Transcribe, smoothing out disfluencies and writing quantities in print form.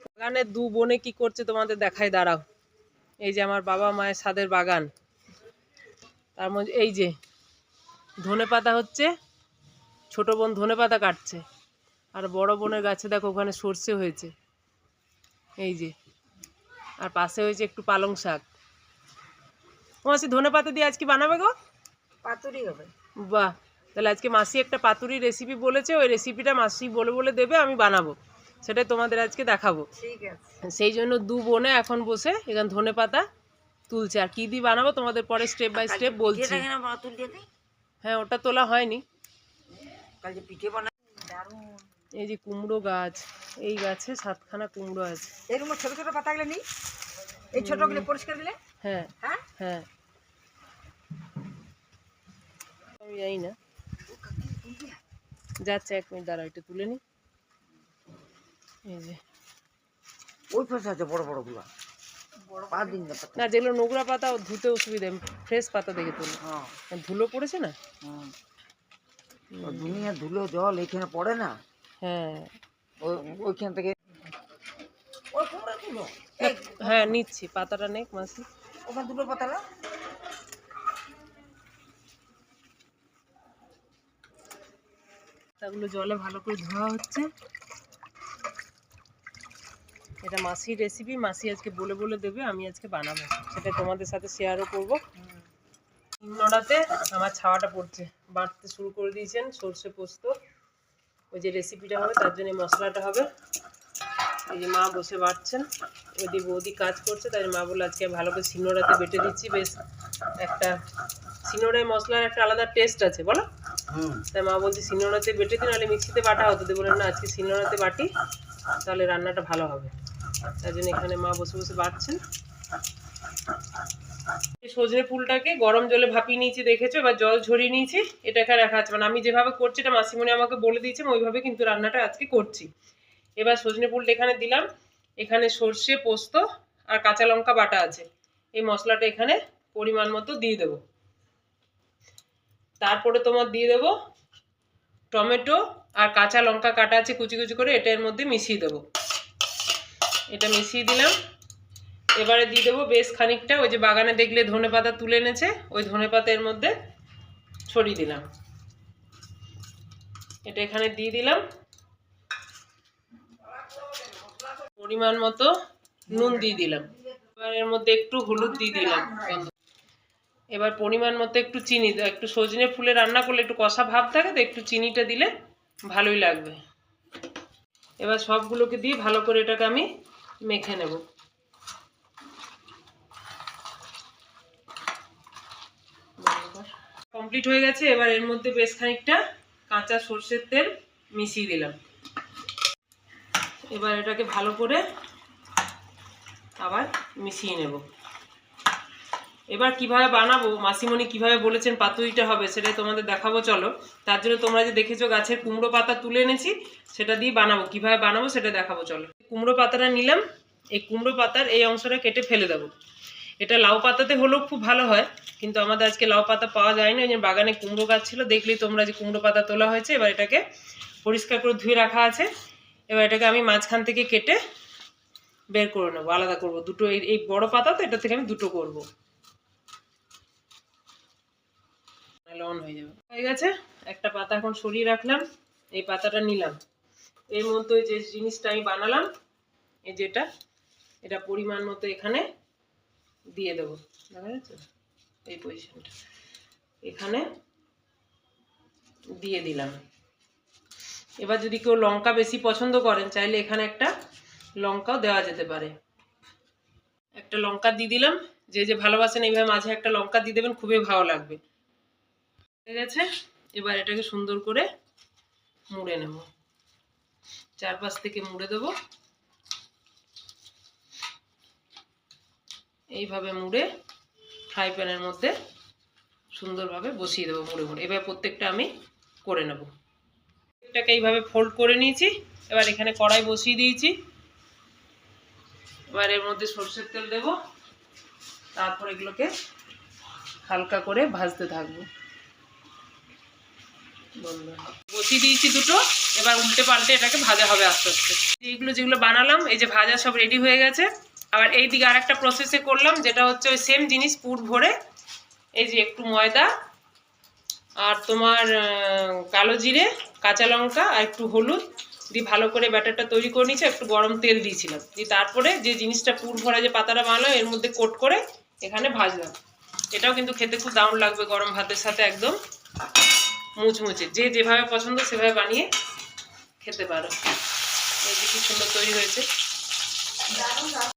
বাগানে দু বোনে কি করছে তোমাদের দেখাই, দাঁড়াও। এই যে আমার বাবা মায়ের ছাদের বাগান, তার মধ্যে এই যে ধনেপাতা হচ্ছে, ছোট বোন ধনেপাতা কাটছে, আর বড় বোনের গাছে দেখো ওখানে সর্ষে হয়েছে, এই যে, আর পাশে হয়েছে একটু পালং শাক। মাসি ধনেপাতা দিয়ে আজকে বানাবে গো? পাতুরি হবে। বাহ, তাহলে আজকে মাসি একটা পাতুরি রেসিপি বলেছে, ওই রেসিপিটা মাসি বলে বলে দেবে, আমি বানাবো, সেটাই তোমাদের আজকে দেখাবো। ঠিক আছে। সেই জন্য দু বোনে এখন বসে এখানে ধনেপাতা তুলছে। আর কী দিয়ে বানাবো তোমাদের পরে স্টেপ বাই স্টেপ বলছি। হ্যাঁ, ওটা তোলা হয়নি। কাল যে পিঠে বানাই দারুণ। এই যে কুমড়ো গাছ, এই গাছে 7খানা কুমড়ো আছে। এরকম ছোট ছোট পাতাগুলো নিই, এই ছোটগুলো পরিষ্কার দিলে। হ্যাঁ হ্যাঁ হ্যাঁ, আমি জানি না, যাচ্ছে, 1 মিনিট দাঁড়াও, এটা তুলে নি। এই যে ওই পাশে আছে বড় বড় গুলা, পা দিন না পাতা। না, যেগুলো নোংরা পাতা ধুতে অসুবিধা, ফ্রেশ পাতা দেখে তুলি। হ্যাঁ, ধুলো পড়েছে না। দুনিয়া ধুলো জল এখানে পড়ে না। হ্যাঁ ওইখান থেকে ওই কুমড়া তুলো। হ্যাঁ, নিচ্ছি, পাতাটা নেক মাসি। ওখানে দুটো পাতালা। পাতাগুলো জলে ভালো করে ধোয়া হচ্ছে। এটা মাসির রেসিপি, মাসি আজকে বলে বলে দেবে, আমি আজকে বানাবো, সেটা তোমাদের সাথে শেয়ারও করবো। নড়াতে আমার ছাওয়াটা পড়ছে, বাটতে শুরু করে দিয়েছেন সর্ষে পোস্ত, ওই যে রেসিপিটা হবে তার জন্য মশলাটা হবে। এই যে মা বসে বাটছেন, ওইদিকে বৌদি কাজ করছে, তাই মা বলে আজকে ভালো করে শিলনোড়াতে বেটে দিচ্ছি। বেশ একটা শিলনোড়ায় মশলার একটা আলাদা টেস্ট আছে, বলো। তাই মা বলছে শিলনোড়াতে বেটে দিন, নাহলে মিক্সিতে বাটা হতো, দিয়ে বললেন না আজকে শিলনোড়াতে বাটি, তাহলে রান্নাটা ভালো হবে। তাই জন্য এখানে মা বসে বসে বাটছেন। সজনে ফুলটাকে গরম জলে ভাপিয়ে নিয়েছি, দেখেছো, এবার জল ঝরিয়ে নিয়েছি। এটা এখানে রাখা আছে, মানে আমি যেভাবে করছি এটা মাসিমণি আমাকে বলে দিয়েছে, ওইভাবে কিন্তু রান্নাটা আজকে করছি। এবার সজনে ফুলটা এখানে দিলাম, এখানে সর্ষে পোস্ত আর কাঁচা লঙ্কা বাটা আছে, এই মশলাটা এখানে পরিমাণ মতো দিয়ে দেবো। তারপরে তোমার দিয়ে দেবো টমেটো আর কাঁচা লঙ্কা কাটা আছে কুচি কুচি করে, এটা এর মধ্যে মিশিয়ে দেবো। এটা মিশিয়ে দিলাম। এবারে দিয়ে দেবো বেশ খানিকটা, ওই যে বাগানে দেখলে ধনেপাতা তুলে এনেছে, ওই ধনেপাতা এর মধ্যে ছড়িয়ে দিলাম। এটা এখানে দিয়ে দিলাম। পরিমাণ মতো নুন দিয়ে দিলাম। এবার এর মধ্যে একটু হলুদ দিয়ে দিলাম। এবার পরিমাণ মতো একটু চিনি, একটু সজনে ফুলে রান্না করলে একটু কষা ভাব থাকে, তো একটু চিনিটা দিলে ভালোই লাগবে। এবার সবগুলোকে দিয়ে ভালো করে এটাকে আমি মেখে নেব। কমপ্লিট হয়ে গেছে। এবার এর মধ্যে বেশ খানিকটা কাঁচা সর্ষের তেল মিশিয়ে দিলাম। এবার এটাকে ভালো করে আবার মিশিয়ে নেব। এবার কিভাবে বানাবো, মাসিমণি কিভাবে বলেছেন পাতুরিটা হবে, সেটাই তোমাদের দেখাবো, চলো। তার জন্য তোমরা যে দেখেছো গাছের কুমড়ো পাতা তুলে এনেছি, সেটা দিয়ে বানাবো, কিভাবে বানাবো সেটা দেখাবো, চলো। কুমড়ো পাতাটা নিলাম, এই কুমড়ো পাতার এই অংশটা কেটে ফেলে দেবো। এটা লাউ পাতাতে হলেও খুব ভালো হয়, কিন্তু আমাদের আজকে লাউ পাতা পাওয়া যায় না, ওই যে বাগানে কুমড়ো গাছ ছিল, দেখলেই তোমরা যে কুমড়ো পাতা তোলা হয়েছে। এবার এটাকে পরিষ্কার করে ধুয়ে রাখা আছে। এবার এটাকে আমি মাঝখান থেকে কেটে বের করে নেবো, আলাদা করবো দুটো। এই বড় পাতা তো, এটা থেকে আমি দুটো করবো, অন হয়ে যাবে। হয়ে গেছে, একটা পাতা এখন সরিয়ে রাখলাম। এই পাতাটা নিলাম, এর মধ্যে যে জিনিসটা আমি বানালাম, এই যেটা, এটা পরিমাণ মতো এখানে দিয়ে দেবো, দেখা যাচ্ছে এই পজিশনটা, এখানে দিয়ে দিলাম। এবার যদি কেউ লঙ্কা বেশি পছন্দ করেন, চাইলে এখানে একটা লঙ্কাও দেওয়া যেতে পারে। একটা লঙ্কা দিয়ে দিলাম, যে যে ভালোবাসেন এইভাবে মাঝে একটা লঙ্কা দিয়ে দেবেন, খুবই ভালো লাগবে। হয়ে গেছে। এবার এটাকে সুন্দর করে মুড়ে নেব, চারপাশ থেকে মুড়ে দেবো, এইভাবে মুড়ে ফ্রাই প্যানের মধ্যে সুন্দরভাবে বসিয়ে দেবো মুড়ে মুড়ে। এবার প্রত্যেকটা আমি করে নেব। এটাকে এইভাবে ফোল্ড করে নিয়েছি। এবার এখানে কড়াই বসিয়ে দিয়েছি। এবার এর মধ্যে সরষের তেল দেব, তারপর এগুলোকে হালকা করে ভাজতে থাকবো। বসিয়ে দিয়েছি দুটো, এবার উল্টে পাল্টে এটাকে ভাজা হবে আস্তে আস্তে। এইগুলো যেগুলো বানালাম এই যে ভাজা সব রেডি হয়ে গেছে। আবার এই দিকে আর একটা প্রসেসে করলাম, যেটা হচ্ছে ওই সেম জিনিস পুর ভরে এই যে একটু ময়দা আর তোমার কালো জিরে, কাঁচা লঙ্কা আর একটু হলুদ দিয়ে ভালো করে ব্যাটারটা তৈরি করে নিয়েছি। একটু গরম তেল দিয়েছিলাম, দিয়ে তারপরে যে জিনিসটা পুর ভরা যে পাতাটা বানালাম এর মধ্যে কোট করে এখানে ভাজলাম। এটাও কিন্তু খেতে খুব দারুণ লাগবে গরম ভাতের সাথে, একদম মুচমুচে। যে যেভাবে পছন্দ সেভাবে বানিয়ে খেতে পারো। এই যে কি সুন্দর তৈরি হয়েছে।